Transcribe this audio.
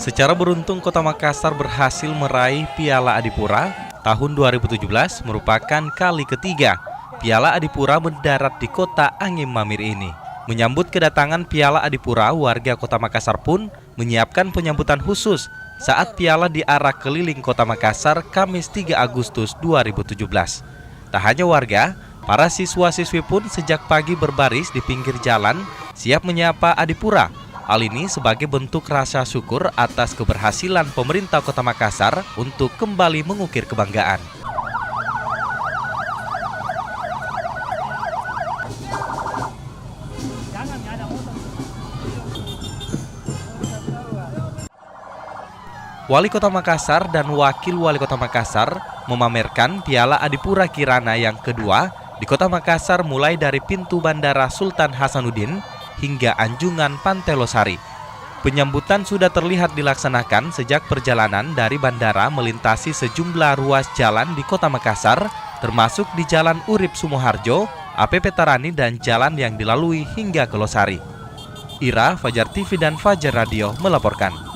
Secara beruntung Kota Makassar berhasil meraih Piala Adipura tahun 2017 merupakan kali ketiga Piala Adipura mendarat di kota Angin Mamir ini. Menyambut kedatangan Piala Adipura, warga Kota Makassar pun menyiapkan penyambutan khusus saat piala diarak keliling Kota Makassar Kamis 3 Agustus 2017. Tak hanya warga, para siswa-siswi pun sejak pagi berbaris di pinggir jalan siap menyapa Adipura. Hal ini sebagai bentuk rasa syukur atas keberhasilan pemerintah Kota Makassar untuk kembali mengukir kebanggaan. Wali Kota Makassar dan Wakil Wali Kota Makassar memamerkan Piala Adipura Kirana yang kedua di Kota Makassar mulai dari pintu Bandara Sultan Hasanuddin hingga Anjungan Pantai Losari. Penyambutan sudah terlihat dilaksanakan sejak perjalanan dari bandara melintasi sejumlah ruas jalan di Kota Makassar, termasuk di Jalan Urip Sumoharjo, APP Tarani dan jalan yang dilalui hingga ke Losari. Ira, Fajar TV dan Fajar Radio melaporkan.